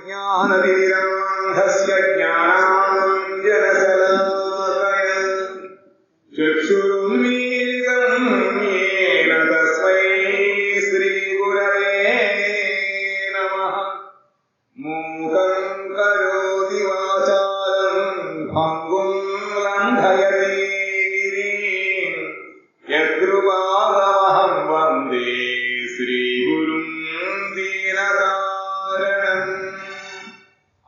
ज्ञानतिमिरान्धस्य ज्ञानाञ्जनशलाकया चक्षुरुन्मीलितं येन तस्मै श्रीगुरवे नमः। मूकं करोति वाचालं भङ्गुं लङ्घयति गिरिं यत्कृपातमहं वन्दे श्रीगुरुं दीनतारणम्।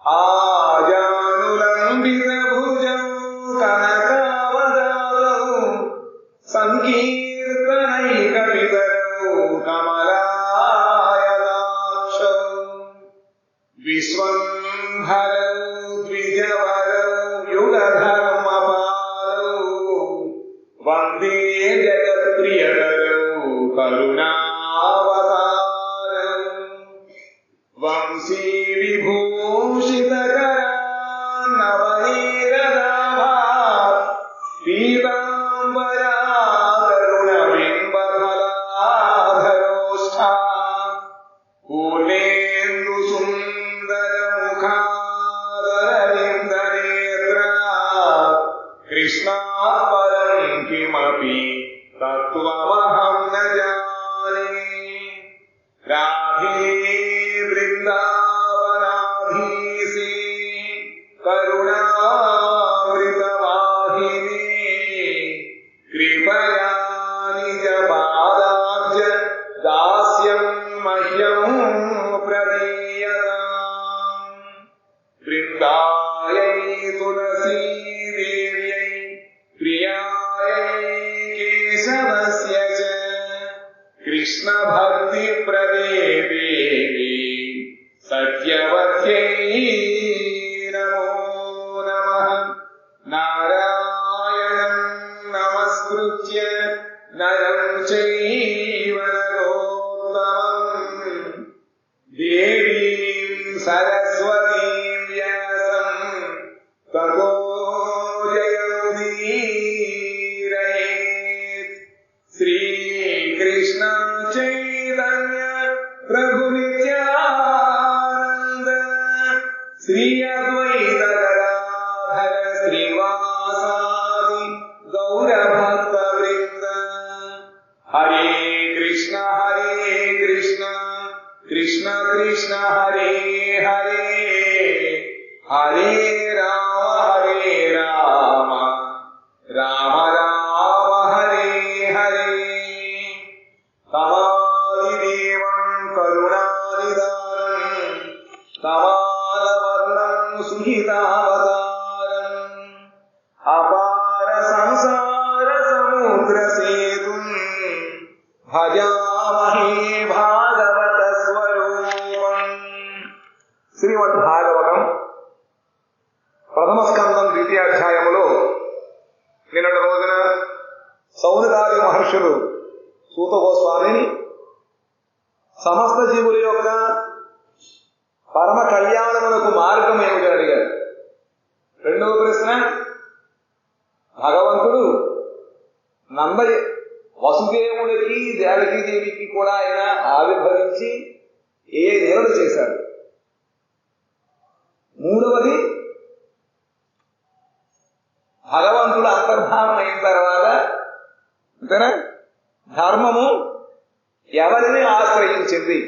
आजानुलम्बितभुजौ कनकावदातौ सङ्कीर्तनैकपितरौ कमलायताक्षौ विश्वम्भरौ द्विजवरौ युगधर्मपालौ वन्दे जगत्प्रियकरौ करुणावतारौ वंशी विभूषितकरान्नवनीरदाभात् पीताम्बरातरुणबिम्बफलाधरोष्ठा पूर्णेन्दुसुन्दरमुखादरविन्दनेत्रा कृष्णात् परं किमपि तत्त्वमहं न जाने। राधे वृन्दावनाधीशे करुणामृतवाहिनी कृपया निजपादाब्ज दास्यं मह्यं प्रदीयताम्। वृन्दायै तुलसीदेव्यै प्रियायै केशवस्य च कृष्णभक्तिप्रदे देवी सत्यवत्यै नमो नमः। नारायणं नमस्कृत्य नरं चैव नरोत्तमं देवीं सरस्वतीं व्यासं ततो जयमुदीरयेत्। श्रीकृष्ण चैतन्य प्रभु नित्यानन्द श्री अद्वैत गदाधर श्रीवासादि गौरभक्तवृन्द। हरे कृष्ण कृष्ण कृष्ण हरे हरे हरे राम राम राम हरे हरे। तमादिदेवं करुणानिधानं तमालवर्णं सुहितावतारम् अपार संसार समुद्र सेतुं भजामहे भागवत स्वरूपम्। శ్రీమద్భాగవతం ప్రథమ స్కందం ద్వితీయాధ్యాయములో నిన్నటి రోజున సౌనకాది మహర్షులు సూత గోస్వామిని సమస్త జీవుల యొక్క పరమ కళ్యాణములకు మార్గం ఏమిటి అడిగారు. రెండవ ప్రశ్న, భగవంతుడు వసుదేవుడికి దేవకీదేవికి కూడా ఆయన ఆవిర్భవించి ఏ లీలలు చేశారు. మూడవది, భగవంతుడు అంతర్ధానం అయిన తర్వాత అంతేనా ధర్మము ఎవరిని ఆశ్రయించింది.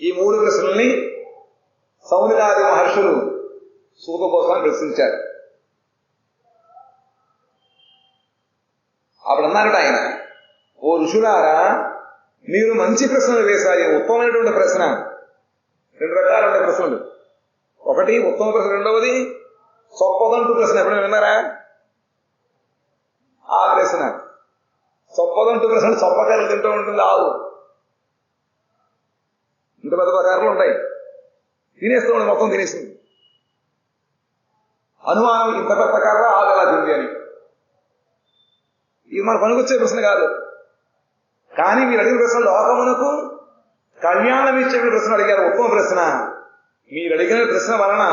ఈ మూడు ప్రశ్నల్ని సౌనకాది మహర్షులు సూత కోసం ప్రశ్నించారు. అప్పుడు అన్నారట ఆయన, ఓ ఋషులారా, మీరు మంచి ప్రశ్నలు వేశారు. ఉత్తమమైనటువంటి ప్రశ్న. రెండు రకాలుండే ప్రశ్నలు. ఒకటి ఉత్తమ ప్రశ్న, రెండవది సొప్పదంటు ప్రశ్న. ఎప్పుడైనా విన్నారా ఆ ప్రశ్న? సొప్పదంటు ప్రశ్న, సొప్పకాయలు తింటూ ఉంటుంది ఆవు. ఇంత పెద్ద ప్రకారాలు ఉంటాయి, తినేస్తూ ఉండి మొత్తం తినేసింది. అనుమానం, ఇంత పెద్ద కారణం ఆగలా తింది అని. ఇది మన పనికొచ్చే ప్రశ్న కాదు. కానీ మీరు అడిగిన ప్రశ్న లోకమునకు కళ్యాణం ఇచ్చే ప్రశ్న అడిగారు. ఉత్తమ ప్రశ్న. మీరు అడిగిన ప్రశ్న వలన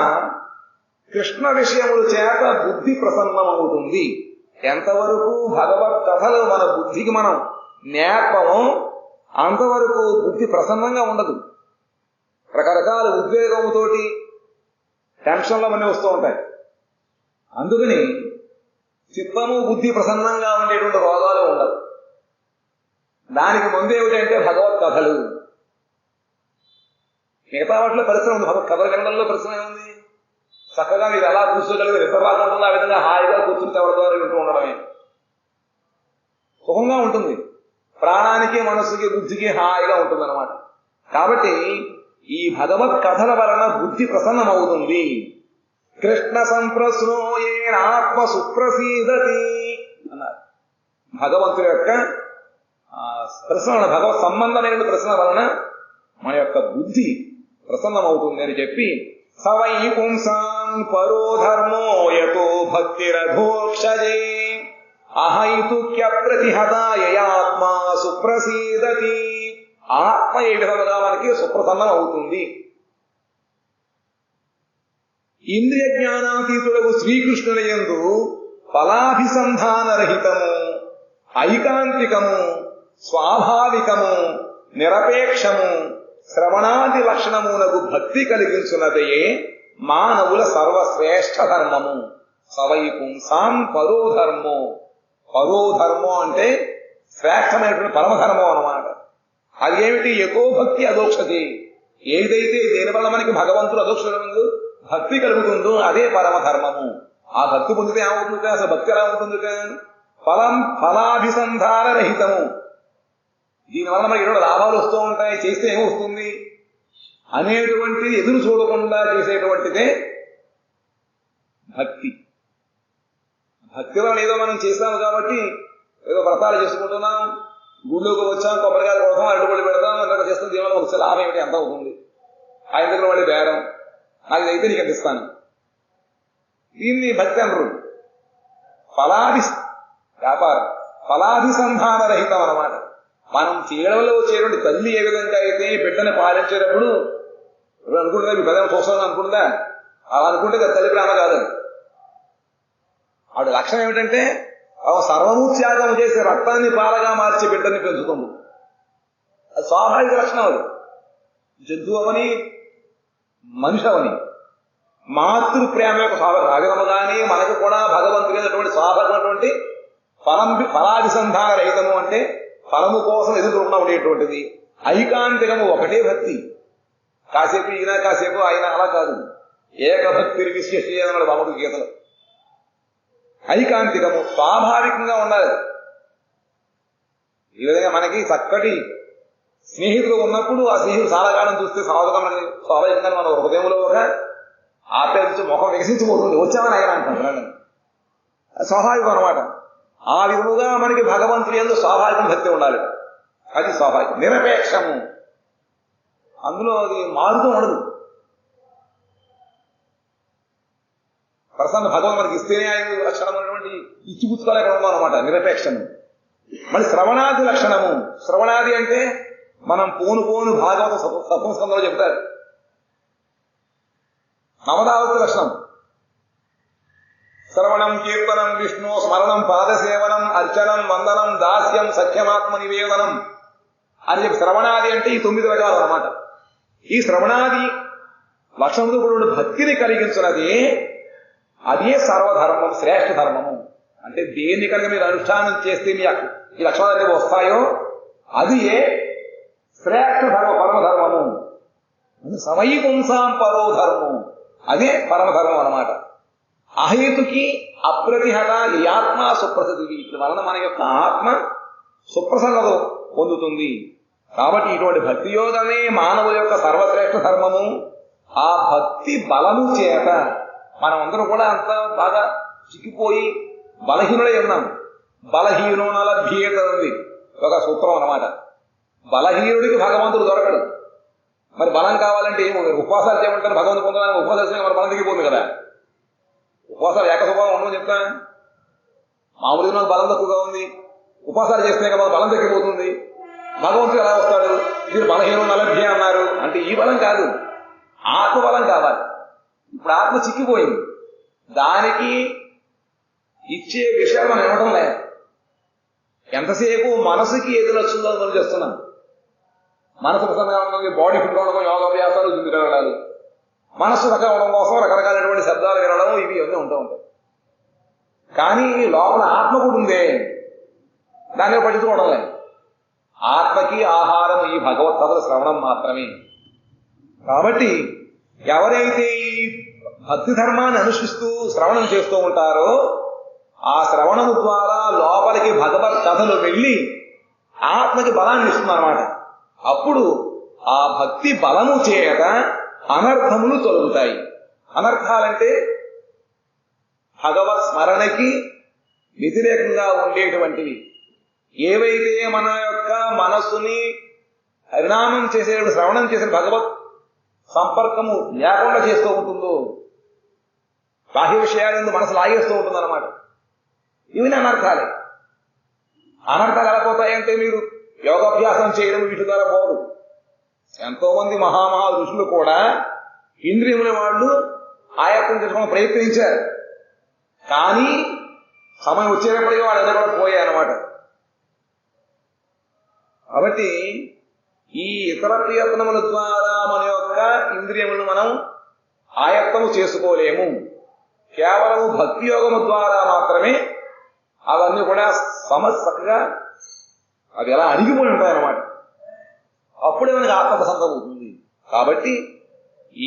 కృష్ణ విషయముల చేత బుద్ధి ప్రసన్నమవుతుంది. ఎంతవరకు భగవత్ కథలు మన బుద్ధికి మనం నేర్పమో అంతవరకు బుద్ధి ప్రసన్నంగా ఉండదు. రకరకాల ఉద్వేగంతోటి టెన్షన్లు అవన్నీ వస్తూ ఉంటాయి. అందుకని చిత్తము బుద్ధి ప్రసన్నంగా ఉండేటువంటి రోగాలు ఉండవు. దానికి ముందు ఏమిటంటే భగవత్ కథలు. మిగతా వాటిలో పరిశ్రమ ఉంది, భగవత్ కథల వినడంలో పరిశ్రమ ఏముంది? చక్కగా మీరు ఎలా కూర్చోగలిగి నిద్ర రాకుండా ఆ విధంగా హాయిగా కూర్చుని ఎవరి ద్వారా వింటూ ఉండడమే సుఖంగా ఉంటుంది. ప్రాణానికి మనస్సుకి బుద్ధికి హాయిగా ఉంటుంది అన్నమాట. కాబట్టి ఈ భగవత్ కథల వలన బుద్ధి ప్రసన్నమవుతుంది. కృష్ణ సంప్రశ్నోయేన ఆత్మ సుప్రసీదతి అన్నారు. భగవంతుడి యొక్క ప్రశ్న, భగవత్ సంబంధమైన ప్రశ్న వలన మన యొక్క బుద్ధి ప్రసన్నమవుతుంది అని చెప్పి సవై పుంసాం పరో ధర్మో యతో భక్తిరధోక్షజే అహైతుక్య ప్రతిహతాయయాత్మా సుప్రసీదతి. ఆత్మ ఏ విధముగా మనకి సుప్రసన్నం అవుతుంది. ఇంద్రియ జ్ఞానాతీతులకు శ్రీకృష్ణుని యందు ఫలాభిసంధానరహితము, ఐకాంతికము, స్వాభావికము, నిరపేక్షము, శ్రవణాది లక్షణమునకు భక్తి కలిగించున్నదయే మానవుల సర్వశ్రేష్ఠ ధర్మము. సవై పుంసాం పరోధర్మో. పరోధర్మో అంటే శ్రేష్టమైనటువంటి పరమధర్మం అన్నమాట. అది ఏమిటి? ఎకో భక్తి అదోక్షతి. ఏదైతే దేనివల్ల మనకి భగవంతుడు అదోక్షముందు భక్తి కలుగుతుందో అదే పరమధర్మము. ఆ భక్తి పొందితే ఏమవుతుంది? అసలు భక్తి ఎలా ఉంటుంది? ఫలాభిసంధాన రహితము. దీనివల్ల మనకి ఎన్నో లాభాలు వస్తూ ఉంటాయి, చేస్తే ఏమొస్తుంది అనేటువంటి ఎదురు చూడకుండా చేసేటువంటిదే భక్తి. భక్తి వలన ఏదో మనం చేస్తాము కాబట్టి ఏదో వ్రతాలు చేసుకుంటున్నాం, గుళ్ళోకి వచ్చాం, కొబ్బరికాయలు కొడతాం, అరటిపళ్ళు పెడతాం, అంతా చేస్తాం. దీనివల్ల వచ్చే లాభం ఏమిటి? ఎంత అవుతుంది? ఆయన దగ్గర వాళ్ళు బేరం, నాకు ఇదైతే నీకు అందిస్తాను. దీన్ని భక్తి అనరు. వ్యాపారం ఫలాభిసంధాన రహితం అన్నమాట. మనం చేయడంలో వచ్చేటువంటి తల్లి ఏ విధంగా అయితే బిడ్డని పాలించేటప్పుడు అనుకుంటుందా మీ పెద్ద చూస్తాను అనుకుంటుందా? అలా అనుకుంటే తల్లి ప్రేమ కాదు. ఆవిడ లక్ష్యం ఏమిటంటే సర్వము త్యాగం చేసి రక్తాన్ని పాలగా మార్చి బిడ్డని పెంచుతుంది. అది స్వాభావిక లక్షణం. అది జంతువు అవని మనిషి అవని మాతృ ప్రేమ యొక్క స్వాభావిక అవిధముగానే మనకు కూడా భగవంతుడైనటువంటి స్వాభావికమైనటువంటి ఫలాభిసంధాన రహితము అంటే ఫలము కోసం ఎదురుకుండా ఉండేటువంటిది. ఐకాంతికము ఒకటే భక్తి. కాసేపు ఈయన కాసేపు ఆయన అలా కాదు. ఏకభక్తి విశ్వసీయన్నాడు భగవద్గీత గీతలు. ఐకాంతికము స్వాభావికంగా ఉండాలి. ఈ విధంగా మనకి చక్కటి స్నేహితులు ఉన్నప్పుడు ఆ స్నేహితులు చాలా కాలం చూస్తే స్వాభావికంగా మన హృదయంలో ఒక ఆప్యాయత ముఖం వికసించిపోతుంది. వచ్చామని ఆయన అంటారు. స్వాభావికం అనమాట. ఆ విధముగా మనకి భగవంతుడి యందు స్వాభావిక భక్తి ఉండాలి. అది స్వాభావికం. నిరపేక్షము, అందులో అది మారుతూ ఉండదు. ప్రసన్న భగవంతుడు మనకి ఇస్తేనే ఆయన లక్షణం అనేటువంటి ఇచ్చిపుచ్చుకోలేకుండా అనమాట. నిరపేక్షము. మళ్ళీ శ్రవణాది లక్షణము. శ్రవణాది అంటే మనం పోను పోను భాగవత సప్తమస్కంధంలో చెప్తారు. నవదావతి లక్షణం. శ్రవణం, కీర్తనం, విష్ణు స్మరణం, పాదసేవనం, అర్చనం, వందనం, దాస్యం, సఖ్యమాత్మ నివేదనం అని చెప్పి శ్రవణాది అంటే ఈ 9 రకాలు అన్నమాట. ఈ శ్రవణాది లక్షణంతో కూడా భక్తిని కలిగించున్నది అదే సర్వధర్మం, శ్రేష్ఠ ధర్మము. అంటే దేన్ని కనుక మీరు అనుష్ఠానం చేస్తే మీ ఈ లక్షణాలు అనేవి వస్తాయో అది ఏ శ్రేష్ఠ ధర్మ, పరమధర్మము. సవై పుంసాం పరో ధర్మం, అదే పరమధర్మం అన్నమాట. అహేతుకి అప్రతిహత ఈ ఆత్మ సుప్రసిద్ధి. వీటి వలన మన యొక్క ఆత్మ సుప్రసన్నత పొందుతుంది. కాబట్టి ఇటువంటి భక్తి యోగమే మానవుల యొక్క సర్వశ్రేష్ఠ ధర్మము. ఆ భక్తి బలము చేత మనమందరూ కూడా అంత బాగా చిక్కిపోయి బలహీనులై ఉన్నాం. బలహీనో నలభ్యేత ఉంది ఒక సూత్రం అన్నమాట. బలహీనుడికి భగవంతుడు దొరకడు. మరి బలం కావాలంటే ఉపవాసాలు చేయమంటారు. భగవంతుడు పొందడానికి ఉపవాసాలు చేయ మన బలం దిగిపోతుంది కదా. ఉపవాసాలు ఏకస్వభావం ఉండమని చెప్తా. మామూలుగా నాకు బలం తక్కువగా ఉంది, ఉపవాసాలు చేస్తే కదా బలం తగ్గిపోతుంది. భగవంతుడు ఎలా వస్తాడు? మీరు బలహీనం నలభ్య అన్నారు అంటే ఈ బలం కాదు, ఆత్మబలం కావాలి. ఇప్పుడు ఆత్మ చిక్కిపోయింది. దానికి ఇచ్చే విషయాలు మనం ఇవ్వడం లేదు. ఎంతసేపు మనసుకి ఏది నచ్చుందో మనం చేస్తున్నాం. మనసు ప్రసన్నగా ఉండడం, బాడీ ఫిట్గా ఉండడం, యోగాభ్యాసాలు, జిమ్కి వెళ్ళాలి. మనస్సు చక్కగా ఉండడం కోసం రకరకాలైనటువంటి శబ్దాలు వినడం, ఇవి అన్నీ ఉంటూ ఉంటాయి. కానీ లోపల ఆత్మ కూడా ఉందే, దాన్ని పట్టించుకోవడం లేదు. ఆత్మకి ఆహారం ఈ భగవద్గీతల శ్రవణం మాత్రమే. కాబట్టి ఎవరైతే ఈ భక్తి ధర్మాన్ని అనుష్ఠిస్తూ శ్రవణం చేస్తూ ఉంటారో ఆ శ్రవణము ద్వారా లోపలికి భగవత్ కథలు వెళ్ళి ఆత్మకి బలాన్ని ఇస్తుందన్నమాట. అప్పుడు ఆ భక్తి బలము చేత అనర్థములు తొలగుతాయి. అనర్థాలంటే భగవత్ స్మరణకి వ్యతిరేకంగా ఉండేటువంటివి ఏవైతే మన యొక్క మనస్సుని హరినామం చేసేటువంటి శ్రవణం చేసే భగవత్ సంపర్కము లేకుండా చేస్తూ ఉంటుందో, బాహ్య విషయాలందు మనసు లాగేస్తూ ఉంటుందన్నమాట. ఇవి అనర్థాలే. అనర్థాలు ఎలా పోతాయంటే మీరు యోగాభ్యాసం చేయడం వీటి ద్వారా పోదు. ఎంతో మంది మహామహా ఋషులు కూడా ఇంద్రియముల వాళ్ళు ఆయత్తం చేసుకోవడం ప్రయత్నించారు. కానీ సమయం వచ్చేటప్పటికీ వాళ్ళు ఎదురు కూడా పోయాయి అన్నమాట. కాబట్టి ఈ ఇతర ప్రయత్నముల ద్వారా మన యొక్క ఇంద్రియములను మనం ఆయత్తము చేసుకోలేము. కేవలము భక్తి యోగము ద్వారా మాత్రమే అవన్నీ కూడా సమస్యగా అవి ఎలా అడిగిపోయి ఉంటాయన్నమాట. అప్పుడే మనకి ఆత్మప్రసన్నత అవుతుంది. కాబట్టి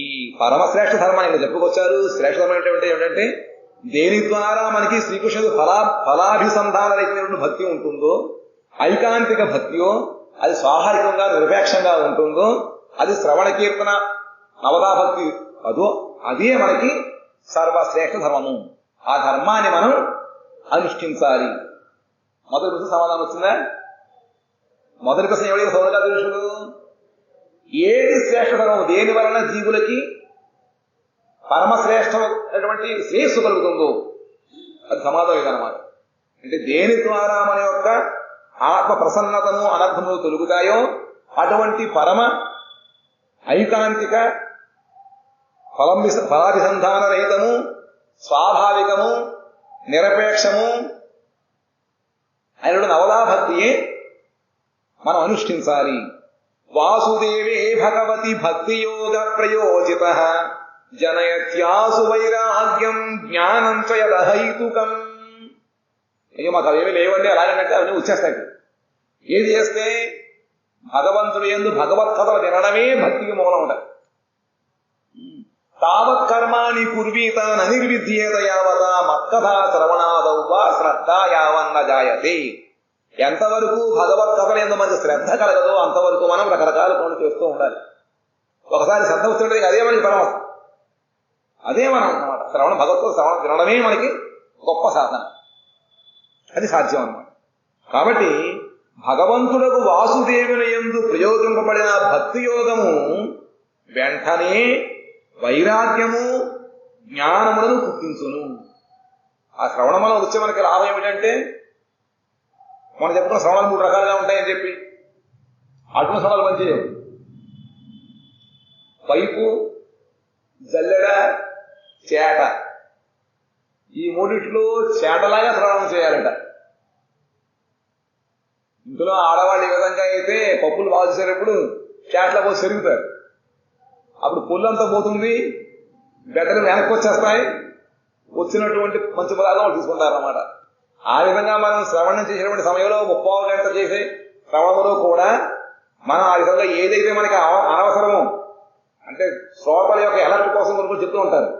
ఈ పరమశ్రేష్ఠ ధర్మాన్ని చెప్పుకొచ్చారు. శ్రేష్ఠ ధర్మం ఏమిటంటే దేని ద్వారా మనకి శ్రీకృష్ణుడు ఫలాభిసంధాన రహితమైనటువంటి భక్తి ఉంటుందో, ఐకాంతిక భక్తియో, అది స్వాభావికంగా నిరపేక్షంగా ఉంటుందో, అది శ్రవణ కీర్తన నవదా భక్తి అదో, అదే మనకి సర్వశ్రేష్ఠ ధర్మము. ఆ ధర్మాన్ని మనం అనుష్ఠించాలి. మొదటి ప్రశ్న సమాధానం వచ్చిందా? మొదటి ప్రశ్న ఎవరైతే సోదరుగా తెలుసుడు ఏది శ్రేష్ఠ ధర్మం, దేని వలన జీవులకి పరమశ్రేష్టమైనటువంటి శ్రేయస్సు కలుగుతుందో అది సమాధానం ఇదన్నమాట. అంటే దేని ద్వారా మన యొక్క ఆత్మ ప్రసన్నతను అనర్థములు తొలుగుతాయో అటువంటి పరమ ఐకాంతిక ఫలాభిసంధాన రహితము, స్వాభావికము, నిరపేక్షము అయిన నవదాభక్తియే మనం అనుష్ఠించాలి. వాసుదేవే భగవతి భక్తి యోగ ప్రయోజిత జనయత్యాసు వైరాగ్యం జ్ఞానం చ యదహైతుకం. అయ్యో మాకు అవేమీ లేవండి అలాగంటే అవన్నీ వచ్చేస్తాయి. ఏది చేస్తే భగవంతుడి యందు భగవత్ కథలు వినడమే భక్తికి మూలం ఉంటాయి. తావత్ కర్మాణి కుర్వీత ననిర్విద్యేత యావత మత్కథా శ్రవణాదౌవా శ్రద్ధ యావన్న జాయతే. ఎంతవరకు భగవత్ కథలు ఎందు మనకి శ్రద్ధ కలగదో అంతవరకు మనం రకరకాల పనులు చేస్తూ ఉండాలి. ఒకసారి శ్రద్ధ వస్తుంటే అదే మనకి పరమం, అదే మనం అన్నమాట. భగవత్ శ్రవణం వినడమే మనకి గొప్ప సాధన, అది సాధ్యం అన్నమాట. కాబట్టి భగవంతుడకు వాసుదేవుని యందు ప్రయోగింపబడిన భక్తి యోగము వెంటనే వైరాగ్యము జ్ఞానములను పుట్టించును. ఆ శ్రవణం వల్ల వచ్చే మనకి లాభం ఏమిటంటే, మనం చెప్పుకున్న శ్రవణాలు 3 రకాలుగా ఉంటాయని చెప్పి అటువంటి శ్రవణాలు మంచివి. పైపు, జల్లెడ, చేట, ఈ మూడిట్లో చేటలాగా శ్రవణం చేయాలంట. ఇందులో ఆడవాళ్ళు ఈ విధంగా అయితే పప్పులు బాగు చేసేటప్పుడు చేటలో పోసి చెరుగుతారు. అప్పుడు పుల్లంతా పోతుంది, బెట్టలు వెనక్కి వచ్చేస్తాయి, వచ్చినటువంటి మంచి పదార్థం తీసుకుంటారన్నమాట. ఆ విధంగా మనం శ్రవణం చేసేటువంటి సమయంలో 30 గంట చేసే శ్రవణంలో కూడా మనం ఆ విధంగా ఏదైతే మనకి అనవసరమో, అంటే శ్రోతల యొక్క ఎలర్ట్ కోసం కొనుక్కొని చెప్తూ ఉంటారు,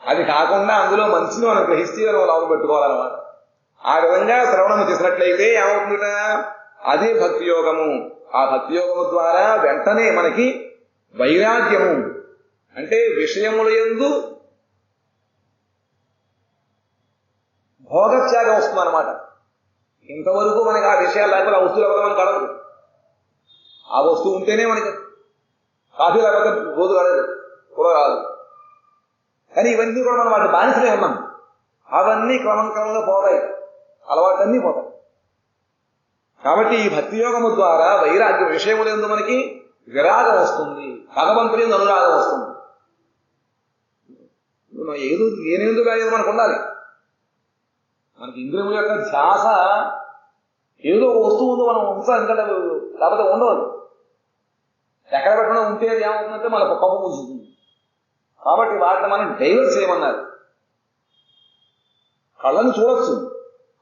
అది కాకుండా అందులో మంచిని మనం గ్రహిస్తే మనం లాభం పెట్టుకోవాలన్నమాట. ఆ విధంగా శ్రవణం చేసినట్లయితే ఏమవుతుందట, అదే భక్తి యోగము. ఆ భక్తి యోగము ద్వారా వెంటనే మనకి వైరాగ్యము, అంటే విషయముల యందు భోగత్యాగం వస్తుంది అనమాట. ఇంతవరకు మనకి ఆ విషయాలు లేకపోతే ఆ వస్తువు లేకపోతే మనకు కలదు. ఆ వస్తువు ఉంటేనే మనకి కాఫీ లేకపోతే రోజు కలదు కూడా రాదు. కానీ ఇవన్నీ కూడా మనం వాటి బానిసలే ఉన్నాం. అవన్నీ క్రమంగా పోతాయి, అలవాట్లన్నీ పోతాయి. కాబట్టి ఈ భక్తి యోగము ద్వారా వైరాగ్యం, విషయములందు మనకి విరాగం వస్తుంది, భగవంతుని అనురాగం వస్తుంది. ఏదో ఏనేందుకు కాదు మనకు ఉండాలి. మనకి ఇంద్రియముల యొక్క ధ్యాస ఏదో వస్తువు ఉందో మనం ఉంచాలి, ఎందుకంటే లేకపోతే ఉండదు. ఎక్కడ పెట్టకుండా ఉంటే అది ఏమవుతుందంటే మన కప్పు పూసుతుంది. కాబట్టి వాటిని మనం డైవర్స్ చేయమన్నారు. కళ్ళను చూడొచ్చు,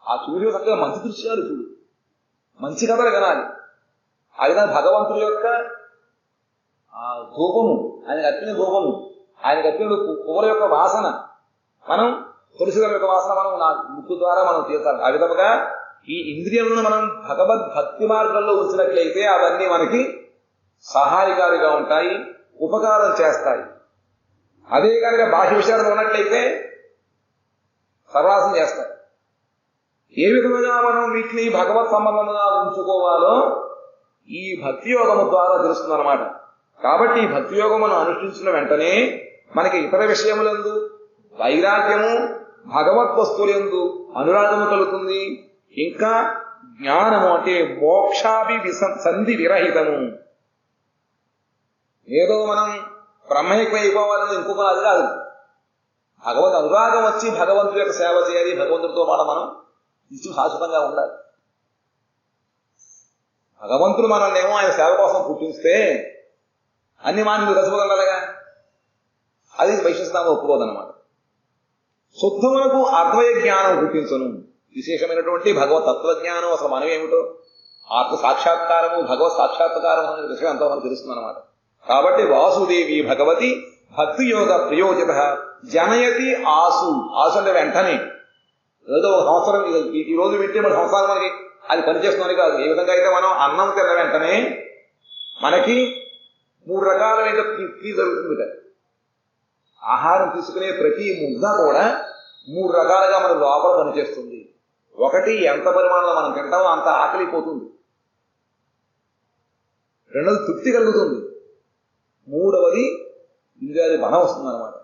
ఆ సూర్యుడు చక్కగా మంచి దృశ్యాలు చూడు, మంచి కథలు వినాలి. ఆ విధంగా భగవంతుడి యొక్క ధూపము, ఆయన కట్టిన ధూపము, ఆయన కట్టిన పువ్వుల యొక్క వాసన, మనం తులసిల యొక్క వాసన మనం ముక్కు ద్వారా మనం తీర్చాలి. ఆ విధముగా ఈ ఇంద్రియాలను మనం భగవద్భక్తి మార్గంలో ఉంచినట్లయితే అవన్నీ మనకి సహాయకారిగా ఉంటాయి, ఉపకారం చేస్తాయి. అదే కనుక బాహ్య విషయాలు ఉన్నట్లయితే సర్వాసం చేస్తాయి. ఏ విధముగా మనం వీటిని భగవత్ సంబంధంగా ఉంచుకోవాలో ఈ భక్తి యోగము ద్వారా తెలుస్తుందన్నమాట. కాబట్టి ఈ భక్తి యోగమును అనుష్ఠించిన వెంటనే మనకి ఇతర విషయములందు వైరాగ్యము, భగవత్ వస్తువులందు అనురాగము కలుగుతుంది. ఇంకా జ్ఞానము అంటే మోక్షాభి సంధి విరహితము. ఏదో మనం బ్రహ్మైక్యమైపోవాలని ఇంకొక అది కాదు. భగవద్ అనురాగం వచ్చి భగవంతుడి యొక్క సేవ చేయాలి, భగవంతుడితో మాట మనం నిత్యం శాశ్వతంగా ఉండాలి. భగవంతుడు మనల్నేమో ఆయన సేవ కోసం పుట్టిస్తే అన్ని మానవులు రసిపోగలగా, అది వైశిష్టాంగ ఒప్పుకోదన్నమాట. శుద్ధమునకు అద్వయ జ్ఞానం పుట్టించను. విశేషమైనటువంటి భగవత్ తత్వజ్ఞానం, అసలు మనం ఏమిటో, ఆత్మ సాక్షాత్కారము, భగవత్ సాక్షాత్కారం అనే విషయం ఎంతో మనకు తెలుస్తుంది అన్నమాట. కాబట్టి వాసుదేవి భగవతి భక్తి యోగ ప్రయోజిత జనయతి ఆసు. ఆసు అంటే వెంటనే ఏదో సంవత్సరం, ఈ రోజు వింటే మన సంవత్సరాలు మనకి అది పనిచేస్తుందని కాదు. ఏ విధంగా అయితే మనం అన్నం తిన్న వెంటనే మనకి 3 రకాలైన తృప్తి జరుగుతుంది. ఆహారం తీసుకునే ప్రతి ముద్ద కూడా 3 రకాలుగా మన లోపల పనిచేస్తుంది. ఒకటి, ఎంత పరిమాణంలో మనం తింటామో అంత ఆకలిపోతుంది. రెండవది, తృప్తి కలుగుతుంది. మూడవది, ఇంద్రియాది బలం వస్తుంది అనమాట.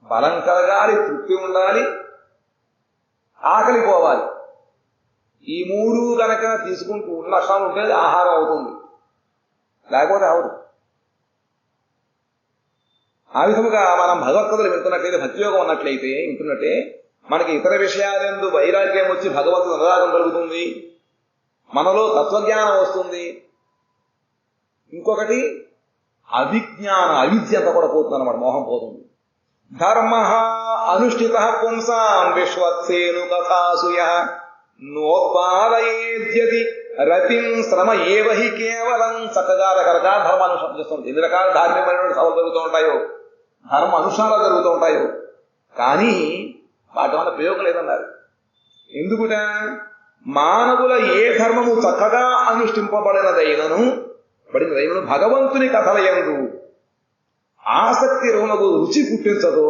బలం కలగాలి, తృప్తి ఉండాలి, ఆకలి పోవాలి. ఈ 3 కనుక తీసుకుంటూ ఉన్న లక్షణాలు ఉంటే ఆహారం అవుతుంది, లేకపోతే అవదు. ఆ విధముగా మనం భగవత్కథలు వింటున్నట్లయితే, భక్తియోగం ఉన్నట్లయితే వింటున్నట్టే మనకి ఇతర విషయాలందు వైరాగ్యం వచ్చి భగవంతుడు అనురాగం కలుగుతుంది, మనలో తత్వజ్ఞానం వస్తుంది. ఇంకొకటి అవిజ్ఞానం, అవిద్య అంతా కూడా పోతుంది అన్నమాట, మోహం పోతుంది. ధర్మ అనుష్ఠిత పుంసాం విశ్వత్సేను కథాసుయ నోత్పాదయేద్యతి రతిం శ్రమ ఏవహి కేవలం. చక్కగా రకరకాల ధర్మానుష్ఠానం చేస్తుంది. ఎన్ని రకాల ధార్మికమైనటువంటి సభలు జరుగుతూ ఉంటాయో, ధర్మ అనుష్ఠానాలు జరుగుతూ ఉంటాయో, కానీ వాటి వల్ల ప్రయోగం లేదన్నారు. ఎందుకుట? మానవుల ఏ ధర్మము చక్కగా అనుష్ఠింపబడినదైనను భగవంతుని కథలయందు ఆసక్తి రోనకు రుచి పుట్టించదో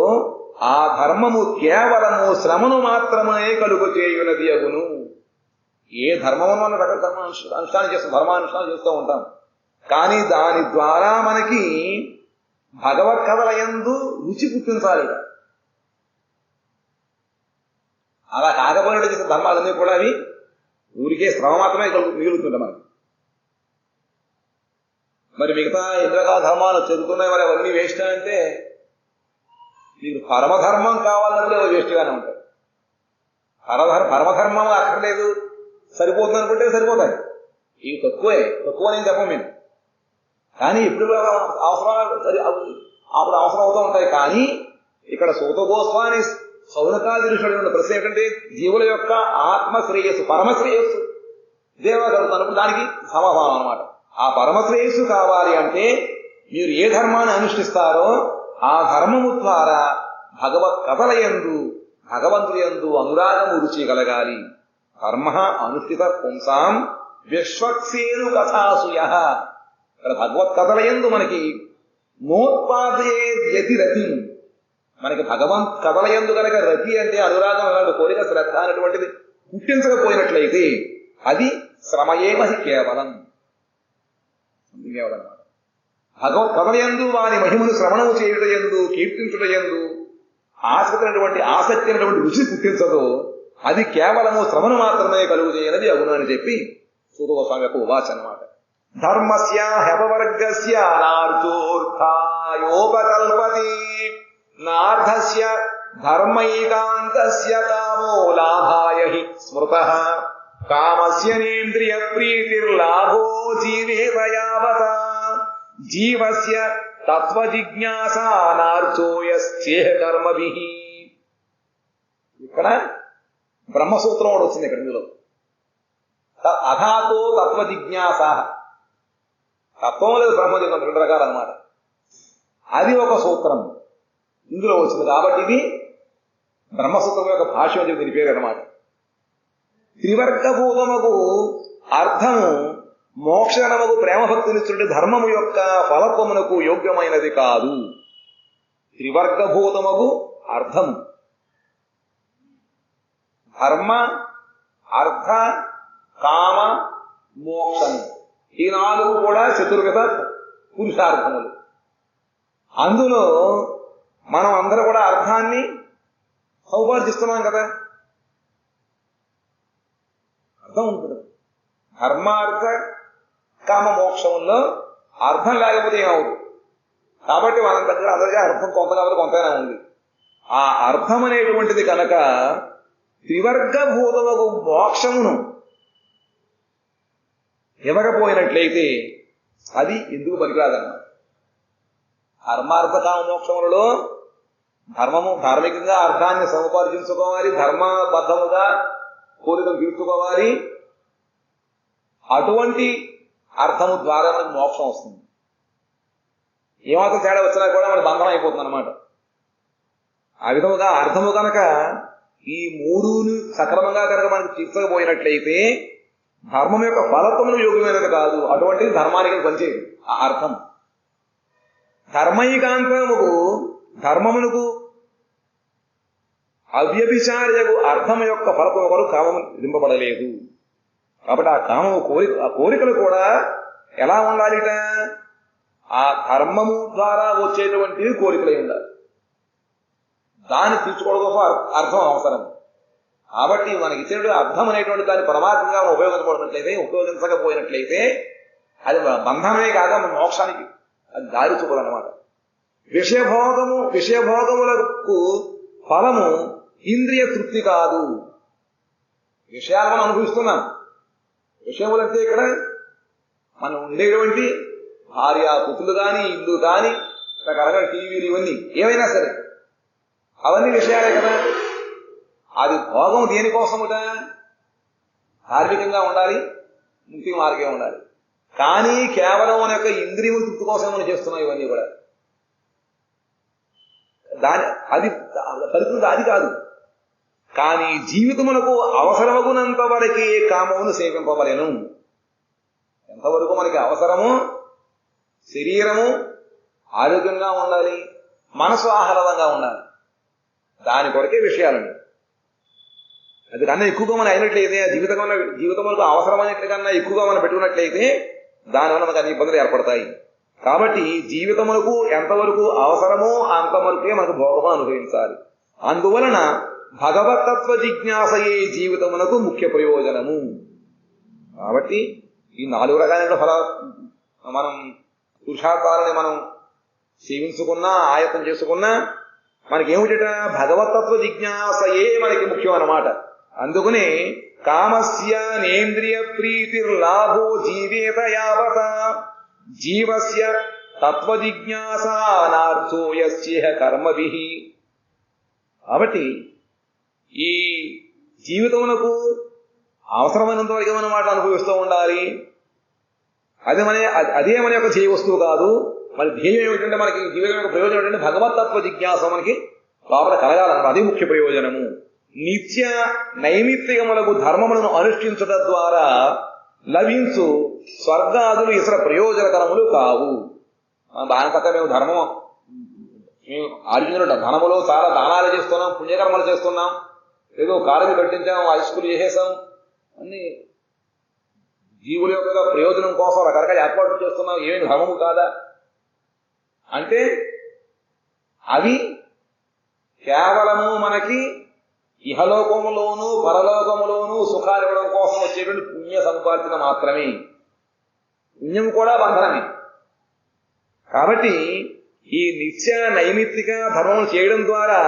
ఆ ధర్మము కేవలము శ్రమను మాత్రమే కలుగు చేయునది అగును. ఏ ధర్మము మనం రకరకాల ధర్మ అనుష్ఠానం చేస్తాం, ధర్మానుష్ఠానం చేస్తూ ఉంటాం, కానీ దాని ద్వారా మనకి భగవత్ కథలయందు రుచి పుట్టించాలి. అలా కాకపోయినట్టు చేసే ధర్మాలన్నీ కూడా అవి ఊరికే శ్రమ మాత్రమే మిగులుతుంటాయి మనకి. మరి మిగతా ఎన్ని రకాల ధర్మాలు చెందుతున్నాయి, మరి అవన్నీ వేస్ట్ అంటే మీకు పరమధర్మం కావాలన్నప్పుడు అవి వేస్ట్గానే ఉంటాయి. పరమధర్మం అక్కర్లేదు, సరిపోతుంది అనుకుంటే సరిపోతాయి. ఇవి తక్కువ నేను చెప్పం మేము, కానీ ఇప్పుడు అప్పుడు అవసరం అవుతూ ఉంటాయి. కానీ ఇక్కడ సూత గోస్వామి సౌనకాది ఋషుడు ప్రశ్న ఏంటంటే, జీవుల యొక్క ఆత్మశ్రేయస్సు, పరమశ్రేయస్సు దేవగలుగుతున్నప్పుడు దానికి సమాధానం అనమాట. ఆ పరమశ్రేయస్సు కావాలి అంటే మీరు ఏ ధర్మాన్ని అనుష్ఠిస్తారో ఆ ధర్మము ద్వారా భగవత్ కథలయందు, భగవంతుడి యందు అనురాగము రుచి కలగాలి. ధర్మ అనుష్ఠిత పుంసాం విశ్వక్సేను కథాసుయ. ఇక్కడ భగవత్ కథలయందు మనకి నోత్పాదయేద్యతి రతి, మనకి భగవంత్ కథలయందు కనుక రతి అంటే అనురాగం, అలాంటి కోరిక, శ్రద్ధ అనేటువంటిది పుట్టించకపోయినట్లయితే అది శ్రమయేమహి కేవలం అన్నమాట. భగవత్ కథలయందు వారి మహిమను శ్రవణము చేయుటయందు, కీర్తించుటయందు ఆసక్తి అయినటువంటి రుచి పుట్టించదో అది కేవలము శ్రమను మాత్రమే కలుగు చేయనది అగును అని చెప్పి సూత గోస్వామి యొక్క ఉవాచ అన్నమాట. ధర్మస్య హెపవర్గస్య నార్థోర్థాయోపకల్పతి నార్థస్య ధర్మైకాంతస్య కామో లాభాయ హి స్మృతః కామస్య నేంద్రియ ప్రీతిర్లాభో జీవేత యావత జీవస్య తత్వ జిజ్ఞాసానార్చోయశ్చేహ కర్మభిః. ఇక్కడ బ్రహ్మసూత్రం ఒకటి వచ్చింది ఇక్కడ ఇందులో. అథాతో తత్వ జిజ్ఞాస, తత్వం లేదు బ్రహ్మజిజ్ఞాస, రెండు రకాలు అన్నమాట. అది ఒక సూత్రం ఇందులో వచ్చింది కాబట్టి ఇది బ్రహ్మసూత్రం యొక్క భాష్యం అని దీని పేరు అన్నమాట. త్రివర్గభూతముకు అర్థము మోక్షణముకు ప్రేమభక్తినిచ్చుడి ధర్మము యొక్క ఫలత్వమునకు యోగ్యమైనది కాదు. త్రివర్గభూతముకు అర్థము ధర్మ, అర్థ, కామ, మోక్షము, ఈ నాలుగు కూడా చతుర్విధ పురుషార్థములు. అందులో మనం అందరూ కూడా అర్థాన్ని సౌపార్జిస్తున్నాం కదా. అర్థం ఉంటుంది. ధర్మార్థ కామ మోక్షంలో అర్థం లేకపోతే ఏమవుతుంది? కాబట్టి మన దగ్గర అందరికీ అర్థం కొంత కాబట్టి కొంతైనా ఉంది. ఆ అర్థం అనేటువంటిది కనుక త్రివర్గభూతముకు మోక్షమును ఇవ్వకపోయినట్లయితే అది ఎందుకు పనికిరాదన్నమాట. ధర్మార్థ కామ మోక్షములలో ధర్మము ధార్మికంగా అర్థాన్ని సముపార్జించుకోవాలి, ధర్మబద్ధముగా కోరికలు తీర్చుకోవాలి. అటువంటి అర్థము ద్వారా మనకు మోక్షం వస్తుంది. ఏమాత్రం తేడా వచ్చినా కూడా మనకు బంధనం అయిపోతుంది అన్నమాట. ఆ విధముగా అర్థము కనుక ఈ మూడుని సక్రమంగా కనుక మనకు తీర్చకపోయినట్లయితే ధర్మం యొక్క ఫలత్వమును యోగ్యమైనది కాదు. అటువంటిది ధర్మానికి పనిచేయదు ఆ అర్థం. ధర్మైకాంతముకు ధర్మమునకు అవ్యభిచార్యకు అర్థం యొక్క ఫలత్వం కొరకు కామము విధింపబడలేదు. కాబట్టి ఆ కామము ఆ కోరికలు కూడా ఎలా ఉండాలిట? ఆ ధర్మము ద్వారా వచ్చేటువంటివి కోరికలై ఉండాలి. దాన్ని తీర్చుకోవడం కోసం అర్థం అవసరం. కాబట్టి మనకి ఇచ్చినటువంటి అర్థం అనేటువంటి దాన్ని పరమాత్మగా మనం ఉపయోగించకపోయినట్లయితే అది బంధనమే కాక మన మోక్షానికి అది దారి చూపదన్నమాట. విషయభోగములకు ఫలము ఇంద్రియ తృప్తి కాదు. విషయాలు మనం అనుభవిస్తున్నాం. విషయములంటే ఇక్కడ మనం ఉండేటువంటి భార్య పుత్రులు కానీ, ఇల్లు కానీ, రకరకాల టీవీలు, ఇవన్నీ ఏవైనా సరే అవన్నీ విషయాలే కదా. అది భోగం దేనికోసముట? ధార్మికంగా ఉండాలి, ముక్తి మార్గం ఉండాలి. కానీ కేవలం మన యొక్క ఇంద్రియముల తృప్తి కోసం మనం చేస్తున్నాం ఇవన్నీ కూడా. అది ఫలితం అది కాదు. కానీ జీవితమునకు అవసరమగునంత వరకే కామమును సేవింపవలెను. ఎంతవరకు మనకి అవసరమో శరీరము ఆరోగ్యంగా ఉండాలి, మనసు ఆహ్లాదంగా ఉండాలి, దాని కొరకే విషయాలండి. అది కన్నా ఎక్కువగా మనం అయినట్లయితే జీవితంలో అవసరమైనట్లు కన్నా ఎక్కువగా మనం పెట్టుకున్నట్లయితే దానివల్ల మనకు అన్ని ఇబ్బందులు ఏర్పడతాయి. కాబట్టి జీవితములకు ఎంతవరకు అవసరమో అంతవరకే మనకు భోగము అనుభవించాలి. అందువలన భగవతత్వ జిజ్ఞాసయే జీవితమునకు ముఖ్య ప్రయోజనము. కాబట్టి ఈ 4 రకాలైన మనం పురుషార్థాలని మనం సేవించుకున్నా, ఆయత్నం చేసుకున్నా మనకేమిట? భగవతత్వ జిజ్ఞాసయే మనకి ముఖ్యం అన్నమాట. అందుకనే కామస్య నేంద్రియ ప్రీతిర్లాభో జీవేత యావత జీవస్య తత్వ జిజ్ఞాసానార్థో యస్యేహ కర్మభిః. కాబట్టి ఈ జీవితమునకు అవసరమైనంత వరకు మనం వాటిని అనుభవిస్తూ ఉండాలి. అదే మన యొక్క ధ్యేయ వస్తువు కాదు. మరి ధ్యేయం ఏమిటంటే మనకి జీవితం యొక్క ప్రయోజనం ఏంటంటే భగవతత్వ జిజ్ఞాస మనకి లోపల కలగాలన్నమాట. అది ముఖ్య ప్రయోజనము. నిత్య నైమిత్తికములకు ధర్మములను అనుష్ఠించడం ద్వారా లభించు స్వర్గాదులు ఇతర ప్రయోజనకరములు కావు. దాని తక్క మేము ఆర్జునుడు ధనములో చాలా దానాలు చేస్తున్నాం, పుణ్యకర్మలు చేస్తున్నాం, ఏదో కాలేజీ కట్టించాం, హై స్కూల్ చేసేసాం, అన్ని జీవుల యొక్క ప్రయోజనం కోసం రకరకాల ఏర్పాట్లు చేస్తున్నాం. ఏమి ధర్మము కాదా అంటే అవి కేవలము మనకి ఇహలోకములోను పరలోకములోను సుఖాలు ఇవ్వడం కోసం వచ్చేటువంటి పుణ్య సంపార్జన మాత్రమే. పుణ్యం కూడా బంధనమే. కాబట్టి ఈ నిత్య నైమిత్తిక ధర్మం చేయడం ద్వారా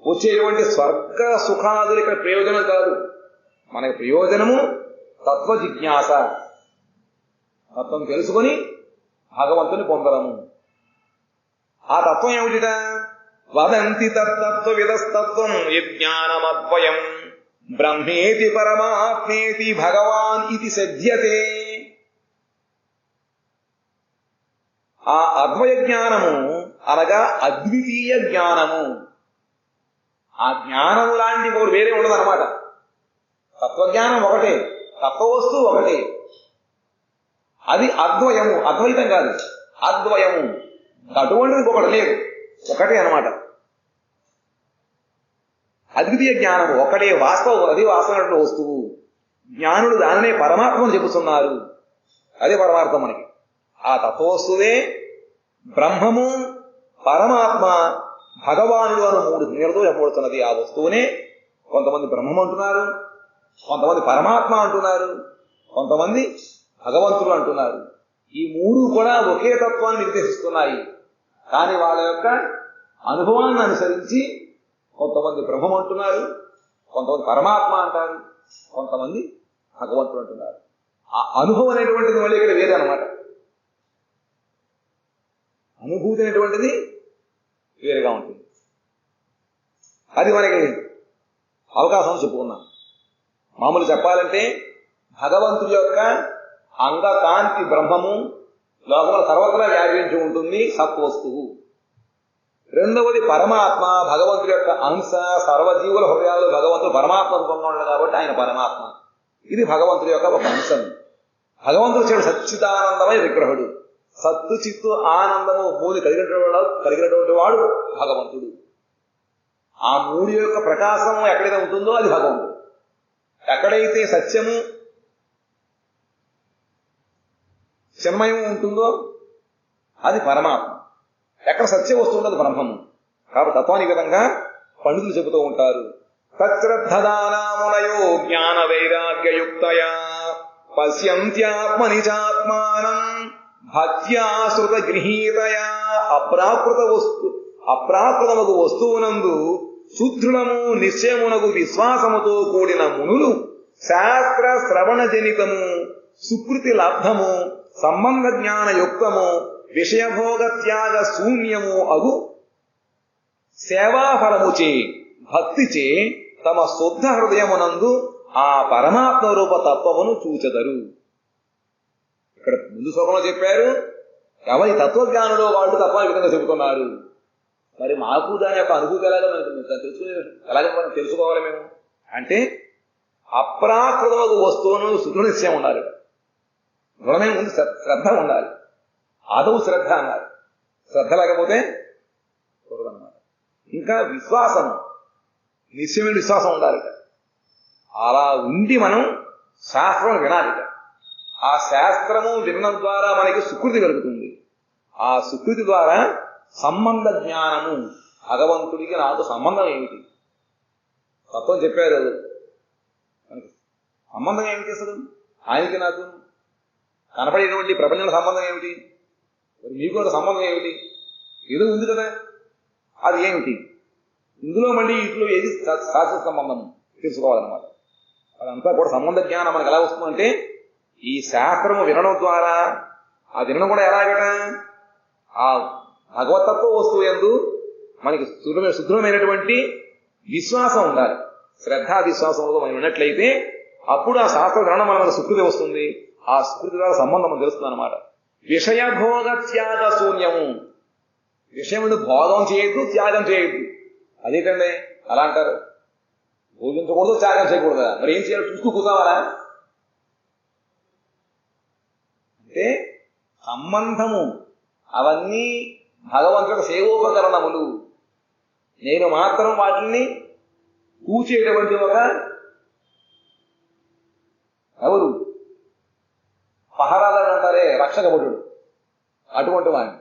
వచ్చేటువంటి స్వర్గ సుఖాదులు ఇక్కడ ప్రయోజనం కాదు. మనకి ప్రయోజనము తత్వ జిజ్ఞాస, తత్వం తెలుసుకొని భగవంతుని పొందడము. ఆ తత్వం ఏమిటిట? వదంతి తత్తత్వ విదస్తత్వం విజ్ఞానమద్వయం బ్రహ్మేతి పరమాత్మేతి భగవాన్ ఇది సిద్ధ్యతే. ఆ అద్వయ జ్ఞానము అనగా అద్వితీయ జ్ఞానము. ఆ జ్ఞానము లాంటి ఒకటి వేరే ఉండదు అనమాట. తత్వజ్ఞానం ఒకటే, తత్వవస్తువు ఒకటే. అది అద్వయము, అద్వైతం కాదు, అద్వయము. అటువంటిది ఒకటి లేదు, ఒకటే అనమాట. అద్వితీయ జ్ఞానము ఒకటే, వాస్తవం. అది వాస్తవమైన వస్తువు. జ్ఞానులు దానినే పరమాత్మను చెబుతున్నారు. అదే పరమార్థం మనకి. ఆ తత్వవస్తువే బ్రహ్మము, పరమాత్మ, భగవానుడు అని మూడు పేరుతో చెప్పబడుతున్నది. ఆ వస్తువునే కొంతమంది బ్రహ్మం అంటున్నారు, కొంతమంది పరమాత్మ అంటున్నారు, కొంతమంది భగవంతుడు అంటున్నారు. ఈ మూడు కూడా ఒకే తత్వాన్ని నిర్దేశిస్తున్నాయి. కానీ వాళ్ళ యొక్క అనుభవాన్ని అనుసరించి కొంతమంది బ్రహ్మం అంటున్నారు, కొంతమంది పరమాత్మ అంటారు, కొంతమంది భగవంతుడు అంటున్నారు. ఆ అనుభవం అనేటువంటిది మళ్ళీ ఇక్కడ వేరే అనమాట. అనుభూతి అనేటువంటిది వేరుగా ఉంటుంది. అది మనకి అవకాశం చెప్పుకున్నాం. మామూలు చెప్పాలంటే భగవంతుడి యొక్క అంగకాంతి బ్రహ్మము లోకంలో సర్వత్రా వ్యాపించి ఉంటుంది, సత్వస్తువు. రెండవది పరమాత్మ, భగవంతుడి యొక్క అంశ. సర్వజీవుల హృదయాలు భగవంతుడు పరమాత్మ రూపంగా ఉన్నాడు కాబట్టి ఆయన పరమాత్మ. ఇది భగవంతుడి యొక్క ఒక అంశం. భగవంతుడు చెడు సచ్చిదానందమై విగ్రహుడు. సత్తు చిత్తు ఆనందము మూడు కలిగినటువంటి వాడు భగవంతుడు. ఆ మూడు యొక్క ప్రకాశం ఎక్కడైతే ఉంటుందో అది భగవంతుడు. ఎక్కడైతే సత్యము చిన్మయం ఉంటుందో అది పరమాత్మ. ఎక్కడ సత్య వస్తువు అది బ్రహ్మము. కాబట్టి తత్వాన్ని విధంగా పండితులు చెబుతూ ఉంటారు. తత్శ్రద్ధదానామునయో జ్ఞాన వైరాగ్యయుక్తయా పశ్యంత్యాత్మని చాత్మానం భక్త్యా శృత గృహీతయా. అప్రాకృతమగు వస్తువునందు శుద్ధులము నిశ్చయమునగు విశ్వాసముతో కూడిన మునులు శాస్త్ర శ్రవణ జనితము సుకృతి లబ్ధము సంబంధ జ్ఞాన యుక్తము విషయభోగ త్యాగ శూన్యము అగు సేవాఫలముచే భక్తిచే తమ శుద్ధ హృదయమునందు ఆ పరమాత్మ రూప తత్వమును చూచెదరు. ఇక్కడ ముందు శ్లోకంలో చెప్పారు, ఎవరి తత్వజ్ఞానులో వాళ్ళు తత్వాన్ని విధంగా చెబుతున్నారు. మరి మాకు దాని యొక్క అనుభూతి ఎలాగ మనం తెలుసుకోవాలి మేము అంటే అప్రాకృతమగు వస్తువును శుద్ధ నిశ్చయం ఉండాలి. దృఢమైన ముందు శ్రద్ధ ఉండాలి. ఆదవు శ్రద్ధ అన్నారు. శ్రద్ధ లేకపోతే కురదన్నమాట. ఇంకా విశ్వాసం, నిశ్చయమైన విశ్వాసం ఉండాలి. అలా ఉండి మనం శాస్త్రం వినాలి. ఆ శాస్త్రము వినడం ద్వారా మనకి సుకృతి కలుగుతుంది. ఆ సుకృతి ద్వారా సంబంధ జ్ఞానము, భగవంతుడికి నాకు సంబంధం ఏమిటి తత్వం చెప్పారు. సంబంధం ఏమిటి అసలు ఆయనకి నాకు కనపడేటువంటి ప్రపంచంలో సంబంధం ఏమిటి? మరి మీకు ఒక సంబంధం ఏమిటి? ఏదో ఉంది కదా, అది ఏమిటి? ఇందులో మళ్ళీ ఇంట్లో ఏది శాశ్వత సంబంధం తెలుసుకోవాలన్నమాట. అదంతా కూడా సంబంధ జ్ఞానం మనకు ఎలా వస్తుందంటే ఈ శాస్త్రము వినడం ద్వారా. ఆ వినడం కూడా ఎలాగట, ఆ భగవతత్వ వస్తువు యందు మనకి శుద్ధమైనటువంటి విశ్వాసం ఉండాలి. శ్రద్ధా విశ్వాసంలో మనం విన్నట్లయితే అప్పుడు ఆ శాస్త్రం వినడం మనకు సుకృతి వస్తుంది. ఆ సుకృతి ద్వారా సంబంధం మనం తెలుస్తుంది అనమాట. విషయభోగ త్యాగ శూన్యము. విషయమును భోగం చేయొద్దు, త్యాగం చేయొద్దు. అదేంటండి అలా అంటారు? భోగించకూడదు, త్యాగం చేయకూడదా? మరి ఏం చేయాలి? చూస్తూ కూర్చోవాలా? అంటే సంబంధము అవన్నీ భగవంతుడి సేవోపకరణములు. నేను మాత్రం వాటిని కూచేటువంటి ఒక ఎవరు పహరాదారు అంటారే, రక్షక భటుడు, అటువంటి వాడిని.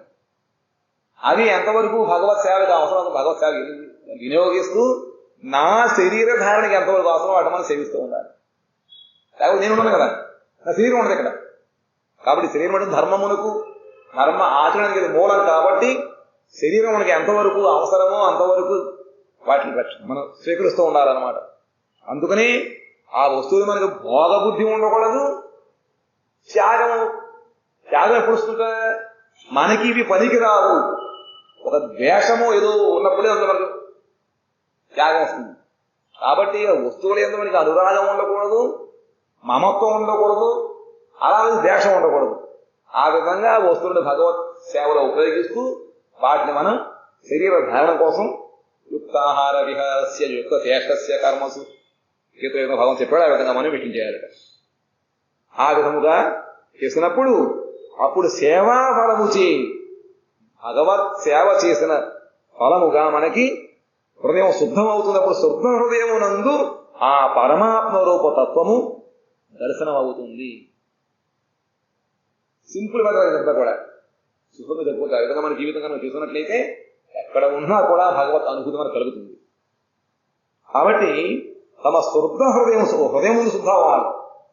అది ఎంతవరకు భగవత్ సేవకు అవసరం, భగవత్ సేవ వినియోగిస్తూ నా శరీర ధారణకి ఎంతవరకు అవసరం వాటి మనం సేవిస్తూ ఉండాలి. లేకపోతే నేను ఉన్నాను కదా, నా శరీరం ఉండదు ఇక్కడ. కాబట్టి శరీరం అంటే ధర్మమునకు, ధర్మ ఆచరణకి ఇది మూలం. కాబట్టి శరీరం మనకి ఎంతవరకు అవసరమో అంతవరకు వాటిని మనం స్వీకరిస్తూ ఉండాలన్నమాట. అందుకని ఆ వస్తువులు మనకు భోగ బుద్ధి ఉండకూడదు. త్యాగం ఎప్పుడు వస్తుందా? మనకి ఇవి పనికిరావు. ఒక ద్వేషము ఏదో ఉన్నప్పుడే అందులో మనకు త్యాగం వస్తుంది. కాబట్టి వస్తువులు ఏందో మనకి అనురాగం ఉండకూడదు, మమత్వం ఉండకూడదు, అలాగే ద్వేషం ఉండకూడదు. ఆ విధంగా వస్తువులను భగవత్ సేవలో ఉపయోగిస్తూ వాటిని మనం శరీర ధారణ కోసం యుక్తాహార విహారస్య యుక్త శేషస్య కర్మసు గీత భగవం చెప్పాడు. ఆ విధంగా మనం వీటిని చేయాలి. ఆ విధముగా చేసినప్పుడు అప్పుడు సేవా ఫలము భగవత్ సేవ చేసిన ఫలముగా మనకి హృదయం శుద్ధం అవుతున్నప్పుడు శుద్ధ హృదయమునందు ఆ పరమాత్మ రూప తత్వము దర్శనం అవుతుంది. సింపుల్ గా ఇదంతా కూడా శుభ్రంగా చెప్పుకోవచ్చు. ఆ విధంగా మన జీవితంగా మనం చూసినట్లయితే ఎక్కడ ఉన్నా కూడా భగవత్ అనుభూతి మనకు కలుగుతుంది. కాబట్టి తమ శుద్ధ హృదయం ముందు శుద్ధం అవ్వాలి.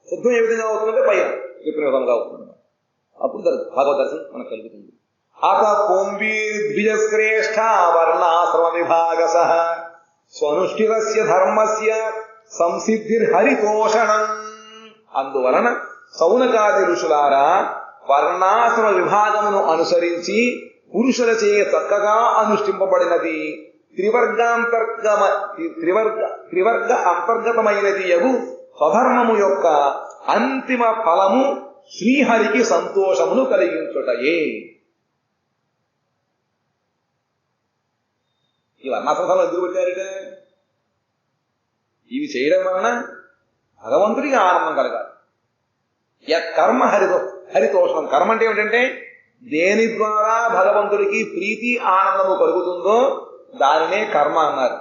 శుద్ధం ఏ విధంగా అవుతుందంటే పైన చెప్పిన విధంగా అవుతుంది. అప్పుడు భగవద్ దర్శనం మనకు కలుగుతుంది. అత పుంభీర్ద్విజశ్రేష్ఠ వర్ణాశ్రమ విభాగస స్వనుష్ఠిరస్య ధర్మస్య సంసిద్ధిర్హరితోషణం. అందువలన సౌనకాది ఋషులారా వర్ణాశ్రమ విభాగమును అనుసరించి పురుషులచే చక్కగా అనుష్ఠింపబడినది త్రివర్గ అంతర్గతమైనది యగు స్వధర్మము యొక్క అంతిమ ఫలము శ్రీహరికి సంతోషమును కలిగించుటయే. ఈ వర్ణాశ్రమాలు ఎందుకు పెట్టారట? ఇవి చేయడం వలన భగవంతుడికి ఆనందం కలగాలి. కర్మ హరితోషణం. కర్మ అంటే ఏమిటంటే దేని ద్వారా భగవంతుడికి ప్రీతి ఆనందము కలుగుతుందో దానినే కర్మ అన్నారు.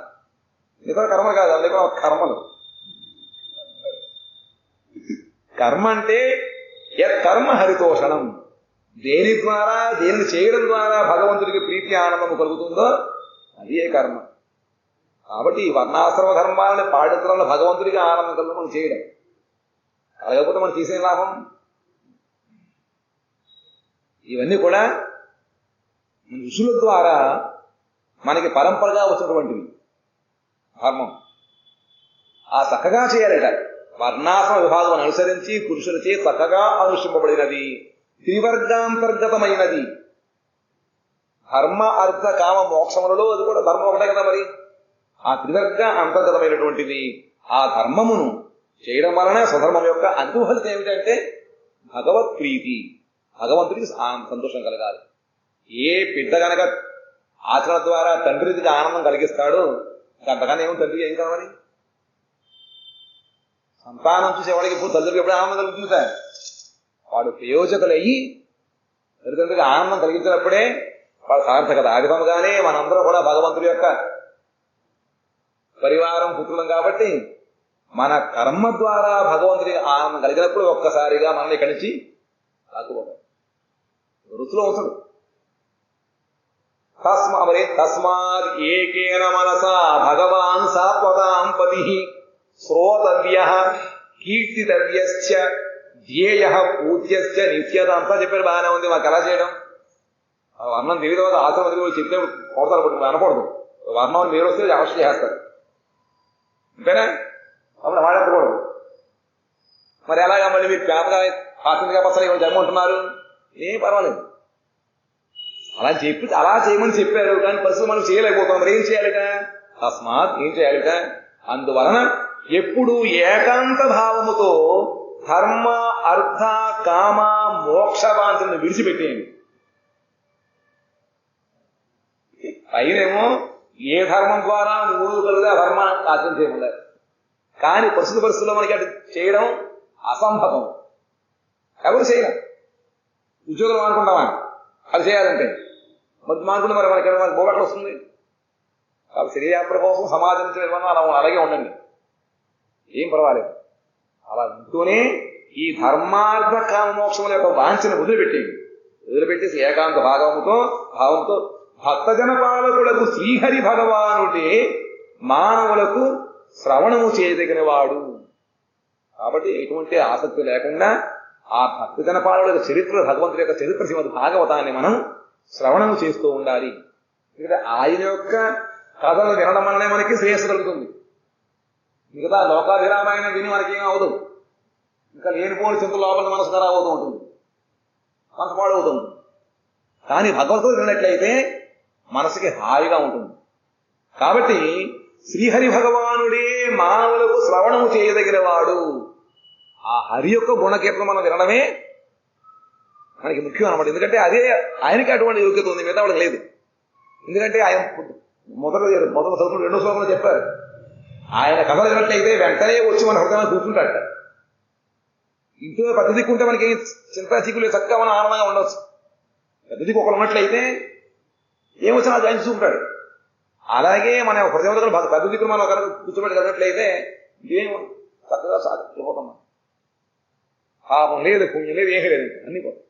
ఇతర కర్మ కాదు, అందుకే కర్మలు. కర్మ అంటే కర్మ హరితోషణం. దేని ద్వారా దేనిని చేయడం ద్వారా భగవంతుడికి ప్రీతి ఆనందము కలుగుతుందో అదే కర్మ. కాబట్టి ఈ వర్ణాశ్రమ ధర్మాలను పాటించడం వల్ల భగవంతుడికి ఆనందం కలుగుతుంది చేయడం. అలాగకపోతే మనం తీసే లాభం. ఇవన్నీ కూడా ఋషుల ద్వారా మనకి పరంపరగా వచ్చినటువంటివి ధర్మం. ఆ చక్కగా చేయాలట. వర్ణాశ్రమ విభాగం అనుసరించి పురుషులచే చక్కగా అనుష్ఠింపబడినది త్రివర్గాంతర్గతమైనది. ధర్మ అర్థ కామ మోక్షములలో అది కూడా ధర్మం ఒకటే కదా మరి. ఆ త్రివర్గ అంతర్గతమైనటువంటిది. ఆ ధర్మమును చేయడం వలన స్వధర్మం యొక్క అనుభూతి ఏమిటంటే భగవత్ ప్రీతి, భగవంతుడికి సంతోషం కలగాలి. ఏ బిడ్డ గనక ఆచరణ ద్వారా తండ్రికి ఆనందం కలిగిస్తాడో అంతగానే ఏమో తండ్రికి ఏం కావాలి? సంతానం చూసి ఎవరికి ఇప్పుడు తల్లికి ఎప్పుడు ఆనందం కలుగుతుంది సార్. వాడు ప్రయోజకులయ్యి తల్లిదండ్రులకి ఆనందం కలిగించినప్పుడే వాడు సార్థకత. ఆ విధంగానే మనందరూ కూడా భగవంతుడి యొక్క పరివారం పుత్రులం కాబట్టి మన కర్మ ద్వారా భగవంతుడికి ఆనందం కలిగినప్పుడు ఒక్కసారిగా మనల్ని ఇక్కడి నుంచి రాకపోతాం. రుచిలో ఉంచడు. తస్మాత్ ఏకేన మనసా భగవాన్ సాత్వతాం పతి శ్రోతవ్య కీర్తితవ్యశ్చ ధ్యేయ పూజ్యశ్చ నిత్యత అంతా చెప్పారు. బాగానే ఉంది. మాకు ఎలా చేయడం? వర్ణం తెలియదు కదా. ఆశ్రమం తెలియదు చెప్తే కొడతారు, అనకూడదు. వర్ణం మీరు వస్తే అవශ්‍ය చేస్తారు అంతేనా? అప్పుడు వాడెత్తకూడదు. మరి ఎలాగా మళ్ళీ మీరు పేదగా పాసిందిగా బస్సులు ఏమైనా జమ్మంటున్నారు? ఏం పర్వాలేదు. అలా చేయమని చెప్పారు, కానీ పరిస్థితులు మనం చేయలేకపోతున్నాం. మరి ఏం చేయాలిట? తస్మాత్ ఏం చేయాలిట? అందువలన ఎప్పుడు ఏకాంత భావముతో ధర్మ అర్థ కామ మోక్ష వాంఛలను విడిచిపెట్టేయండి. పైనేమో ఏ ధర్మం ద్వారా మూడు కలుగా ధర్మాన్ని ఆచరణ చేయమన్నారు. కానీ పరిస్థితుల్లో మనకి అటు చేయడం అసంభవం. ఎవరు చేయలేం. ఉద్యోగం అనుకుంటామా అది చేయాలంటే? మరి మానుకుంటే మరి మనకి బోగట్లు వస్తుంది. కాబట్టి శరీరయాత్ర కోసం సమాజం అలా అలాగే ఉండండి, ఏం పర్వాలేదు. అలా ఉంటూనే ఈ ధర్మార్థ కామ మోక్షముల యొక్క వాంఛను వదిలిపెట్టేసి ఏకాంత భావంతో భక్తజన పాలకులకు శ్రీహరి భగవానుడే మానవులకు శ్రవణము చేయదగిన వాడు. కాబట్టి ఎటువంటి ఆసక్తి లేకుండా ఆ భక్తజన పాలకుల చరిత్ర, భగవంతుడి యొక్క చరిత్ర శ్రీమద్ భాగవతాన్ని మనం శ్రవణము చేస్తూ ఉండాలి. ఎందుకంటే ఆయన యొక్క కథలు వినడం వల్లనే మనకి శ్రేయస్సు కలుగుతుంది. మిగతా లోకాభిరామాయణం విని మనకేం అవదు. ఇంకా లేనిపోని చింత లోపల మనసు ఖరాబ్ అవుతూ ఉంటుంది, మనసు పాడవుతుంది. కానీ భగవద్గీత విన్నట్లయితే మనసుకి హాయిగా ఉంటుంది. కాబట్టి శ్రీహరి భగవానుడే మానవులకు శ్రవణము చేయదగిన వాడు. ఆ హరి యొక్క గుణకీర్తన మనం వినడమే మనకి ముఖ్యం అన్నమాట. ఎందుకంటే అదే ఆయనకి అటువంటి యోగ్యత ఉంది, మిగతా వాళ్ళకి లేదు. ఎందుకంటే ఆయన మొదటి శ్లోకంలో 2వ శ్లోకంలో చెప్పారు, ఆయన కథలు విన్నట్లయితే వెంటనే వచ్చి మన హృదయాన్ని కూర్చుంటాడట. ఇంట్లో పెద్ద దిక్కుంటే మనకి చింతా చిక్కులు చక్కగా మనం ఆనందంగా ఉండవచ్చు. పెద్ద దిక్కు ఒకరు ఉన్నట్లయితే ఏమొచ్చినా ఆయన చూసుకుంటాడు. అలాగే మన హృదయంలో పెద్ద దిక్కులు మనం ఒకరు కూర్చోబెట్టి కదినట్లయితే ఏం చక్కగా సాగిపోతాం. పాపం లేదు, పుణ్యం లేదు, ఏమీ లేదు, అన్ని పోతాం.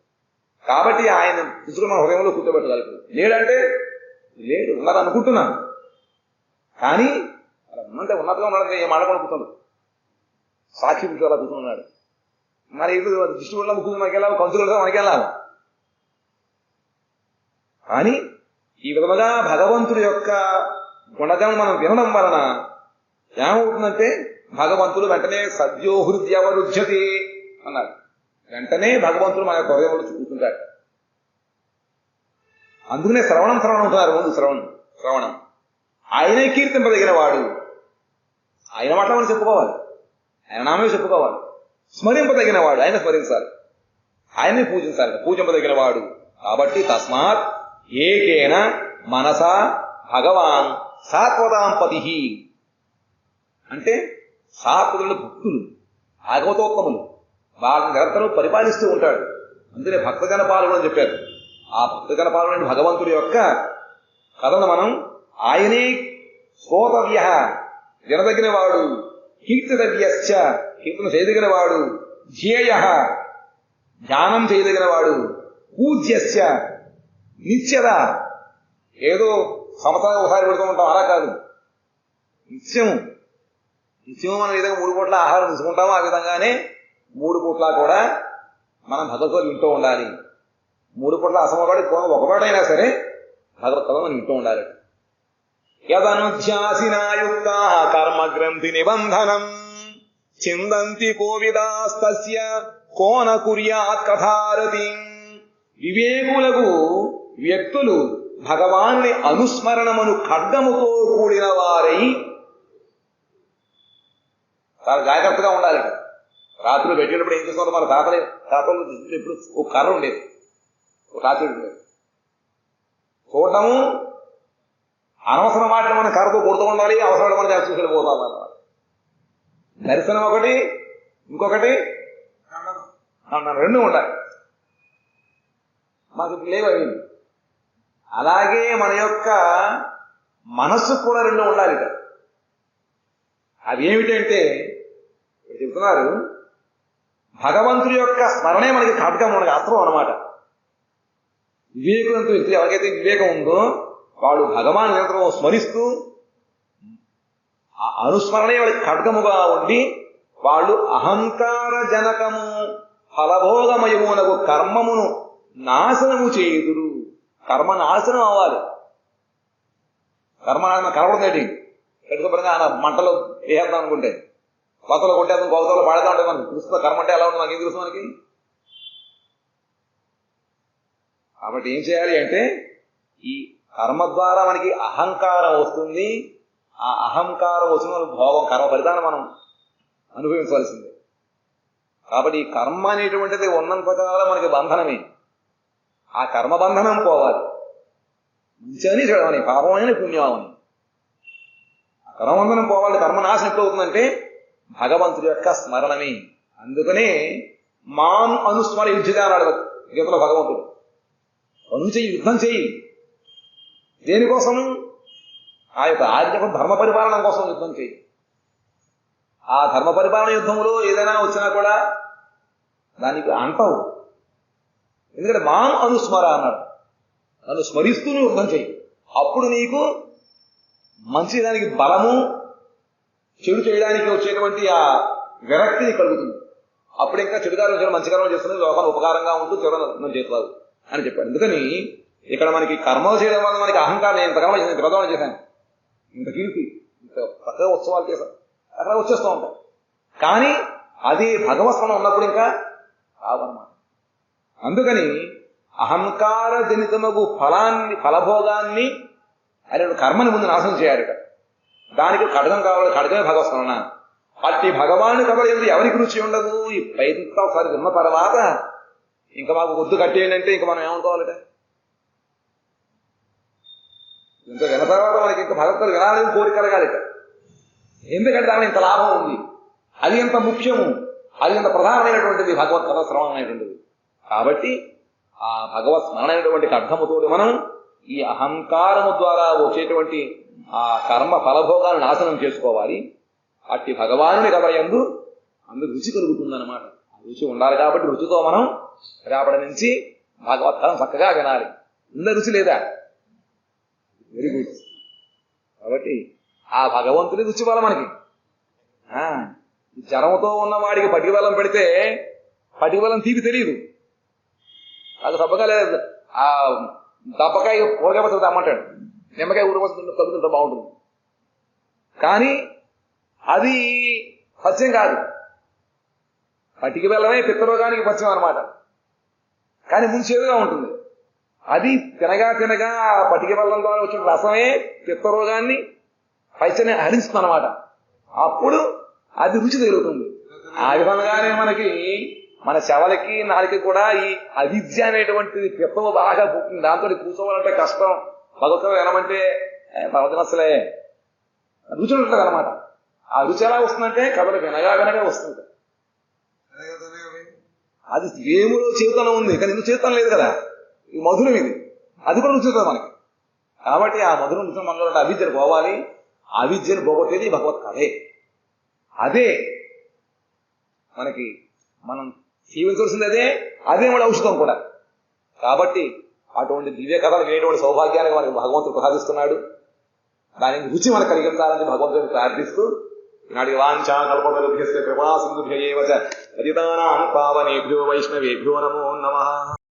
కాబట్టి ఆయన తీసుకుని మన హృదయంలో కూర్చోబెట్టగలుగుతాడు. లేడంటే లేడు, ఉన్నది అనుకుంటున్నాను, కానీ అలా ఉన్నంటే ఉన్నట్టుగా ఉన్నాడంటే ఏం ఆడకుండా కూర్చున్నాడు. సాక్షి పురుషుడు అలా కూర్చున్నాడు. మరి ఇప్పుడు దృష్టి కూడా కూర్చుని మనకెళ్ళాము, కంచులు కూడా మనకెళ్ళాము. కానీ ఈ విధముగా భగవంతుడి యొక్క గుణగం మనం వినడం వలన ఏమవుతుందంటే భగవంతుడు వెంటనే సద్యోహృద్యవరుధ్యతి అన్నాడు. వెంటనే భగవంతుడు మన యొక్క హృదయంలో కూర్చుంటాడు. అందుకనే శ్రవణం ఉంటున్నారు. ముందు శ్రవణం ఆయనే కీర్తింపదగిన వాడు. ఆయన మాట మనం చెప్పుకోవాలి, ఆయన నామే చెప్పుకోవాలి. స్మరింపదగిన వాడు, ఆయన స్మరించాలి, ఆయన్ని పూజించాలి, పూజింపదగిన వాడు. కాబట్టి తస్మాత్ ఏకేన మనసా భగవాన్ సాత్వతాంపతి అంటే సాత్వతులు భక్తులు, భాగవతోత్తములు, వాళ్ళని నిరంతరం పరిపాలిస్తూ ఉంటాడు. అందుకే భక్తజన పాలన అని చెప్పారు. ఆ భక్తజన పాలన భగవంతుడి యొక్క కథను మనం ఆయనే శ్రోతవ్య వినదగిన వాడు, కీర్తితవ్యశ్చ కీర్తన చేయదగిన వాడు, ధ్యేయ ధ్యానం చేయదగిన వాడు, పూజ్యశ్చ నిత్యద ఏదో సంవత్సరానికి ఒకసారి పెడుతూ ఉంటాం అలా కాదు, నిత్యము మనం ఈ విధంగా 3 పూట్ల ఆహారం తీసుకుంటామో ఆ విధంగానే 3 పూట్ల కూడా మనం భగవద్గీత వింటూ ఉండాలి. 3 పూట్ల అసమపాటి ఒకపాటైనా సరే భగవద్గీత మనం వింటూ ఉండాలి. యదనుధ్యాసినాయుక్తా కర్మగ్రంథి నిబంధనం చిందంతి కోవిదాస్తస్య కోన కుర్యాత్ కథారతి. వివేకులకు వ్యక్తులు భగవాన్ని అనుస్మరణమును ఖడ్గముతో కూడిన వారై చాలా జాగ్రత్తగా ఉండాలి. రాత్రులు పెట్టేటప్పుడు ఏం చేస్తున్నారు, మన తాతలు ఎప్పుడు ఒక కర్ర ఉండేది, ఒక రాత్రి ఉండేది. చూడటము అనవసరం వాటిని మనం కర్రతో కొడుతూ ఉండాలి, అవసరం మనం చేసి వెళ్ళిపోతాం అన్నమాట. దర్శనం ఒకటి, ఇంకొకటి 2 ఉండాలి. మాకు ఇప్పుడు లేవు అవి. అలాగే మన యొక్క మనస్సు కూడా 2 ఉండాలి. అవి ఏమిటంటే చెప్తున్నారు, భగవంతుడి యొక్క స్మరణే మనకి ఖడ్గం, మనకి అస్త్రం అన్నమాట. వివేకంతో ఎవరికైతే వివేకం ఉందో వాడు భగవాన్ నిరంతరం స్మరిస్తూ ఆ అనుస్మరణే వాడికి ఖడ్గముగా ఉండి వాళ్ళు అహంకార జనకము ఫలభోగమయమునకు కర్మమును నాశనము చేయుదురు. కర్మ నాశనం అవ్వాలి. కర్మ కనబడుతుంది శుభ్రంగా ఆయన మంటలో వేసేద్దాం అనుకుంటే, కొత్తలో కొట్టేద్దాం, కొత్తలో పాడేద్దాం అంటే మనకి తెలుస్తుంది కర్మ అంటే ఎలా ఉంటుంది, మనకేం తెలుసు మనకి. కాబట్టి ఏం చేయాలి అంటే ఈ కర్మ ద్వారా మనకి అహంకారం వస్తుంది. ఆ అహంకారం వచ్చిన భోగం కర్మ ఫలితాన్ని మనం అనుభవించవలసిందే. కాబట్టి ఈ కర్మ అనేటువంటిది ఉన్నంతకాలం మనకి బంధనమే. ఆ కర్మబంధనం పోవాలి. మంచిని చెడవని, పాపమని పుణ్యమని కర్మబంధనం పోవాలి. కర్మనాశనం ఎప్పుడు అవుతుందంటే భగవంతుడి యొక్క స్మరణమే. అందుకనే మాం అనుస్మర యుద్ధగా అన్నాడు గీతలో భగవంతుడు. చెయ్యి, యుద్ధం చెయ్యి. దేనికోసం? ఆ యొక్క ఆజ్ఞకు ధర్మ పరిపాలన కోసం యుద్ధం చెయ్యి. ఆ ధర్మ పరిపాలన యుద్ధంలో ఏదైనా వచ్చినా కూడా దానికి అంటావు. ఎందుకంటే మాం అనుస్మర అన్నాడు. నన్ను స్మరిస్తూ నువ్వు యుద్ధం చెయ్యి. అప్పుడు నీకు మంచి దానికి బలము, చెడు చేయడానికి వచ్చేటువంటి ఆ విరక్తి కలుగుతుంది. అప్పుడు ఇంకా చెడుగారం చేయడం మంచి కర్మలు చేస్తుంది, లోకాలు ఉపకారంగా ఉంటూ చెడు చేస్తారు అని చెప్పాడు. అందుకని ఇక్కడ మనకి కర్మలు చేయడం వల్ల మనకి అహంకారం, ఇంతకాలం ఇంత ప్రదోళన చేశాను, ఇంత కీర్తి, ఇంత చక్కగా ఉత్సవాలు చేశాను, అక్కడ వచ్చేస్తూ ఉంటాయి. కానీ అది భగవత్స్మరణ ఉన్నప్పుడు ఇంకా రావన్నమాట. అందుకని అహంకార జనితమగు ఫలభోగాన్ని ఆయన కర్మని ముందు నాశనం చేయాలట. దానికి ఖడ్గం కావాలి, ఖడ్గమే భగవత్స్మరణ. అట్టి భగవాను కబడి ఎవరికి రుచి ఉండదు. ఈ ప్రయత్నంతో ఒకసారి విన్న తర్వాత ఇంకా మాకు ఒడ్డు కట్టేయండి ఇంకా మనం ఏమనుకోవాలట. ఇంత విన్న తర్వాత మనకి ఇంకా భగవత్తులు వినాలని కోరిక కలగాలిట. ఎందుకంటే దాని ఇంత లాభం ఉంది, అది ఎంత ముఖ్యము, అది ఎంత ప్రధానమైనటువంటిది భగవత్ కథ శ్రవణం అనేటువంటిది. కాబట్టి ఆ భగవత్ స్మరణ అయినటువంటి అర్థముతో మనం ఈ అహంకారము ద్వారా వచ్చేటువంటి ఆ కర్మ ఫలభోగాలను నాశనం చేసుకోవాలి. అట్టి భగవానుని కథ యందు అందుకు రుచి కలుగుతుందన్నమాట. రుచి ఉండాలి కాబట్టి రుచితో మనం రేపటి నుంచి భాగవత్కథం చక్కగా వినాలి. ఇంత రుచి లేదా? Very good. కాబట్టి ఆ భగవంతుని రుచి వల్ల మనకి జ్వరంతో ఉన్న వాడికి పటిక బెల్లం పెడితే పటిక బెల్లం తీపి తెలియదు. అది సబ్బగా లేదు. ఆ దబ్బకాయ ఊరగాయ పచ్చడి అమ్మంటాడు, నిమ్మకాయ ఊరపచ్చడి కలుగుతుంటే బాగుంటుంది. కానీ అది పచ్చం కాదు, పటిక బెల్లమే పిత్తరోగానికి పచ్చం అనమాట. కానీ ముంచేదుగా ఉంటుంది. అది తినగా తినగా పటిక బెల్లం ద్వారా వచ్చిన రసమే పిత్తరోగాన్ని పైచనే హరిస్తుంది అనమాట. అప్పుడు అది రుచి తగులుతుంది. ఆ విధంగానే మనకి మన శవలకి నాలుక కూడా ఈ అవిద్య అనేటువంటిది పిత్తము బాగా పుట్టింది. దాంతో కూర్చోవాలంటే కష్టం. భగవద్గీత వినమంటే భగవద్గీత అసలే రుచి ఉంటుంది అనమాట. ఆ రుచి ఎలా వస్తుందంటే కథలు వినగా వినగా వస్తుంది. అది ఏములో చేతనం ఉంది, కానీ ఇందులో చేతనం లేదు కదా. ఈ మధురం ఇది, అది కూడా రుచి మనకి. కాబట్టి ఆ మధురం రుచి మనలో అవిద్యను పోవాలి. అవిద్యను పోగొట్టేది భగవత్ కథే. అదే మనకి మనం జీవించవలసింది అదే, అదే మన ఔషధం కూడా. కాబట్టి అటువంటి దివ్య కథలు వినేటువంటి సౌభాగ్యానికి మనకి భగవంతుడు ప్రసాదిస్తున్నాడు. దానికి రుచి మనకు కలిగించాలని భగవంతుడిని ప్రార్థిస్తూ ఈనాటి వాంఛా కల్పతరుభ్యస్య కృపా సింధుభ్య ఏవ చ పతితానాం పావనేభ్యో వైష్ణవేభ్యో నమో నమః.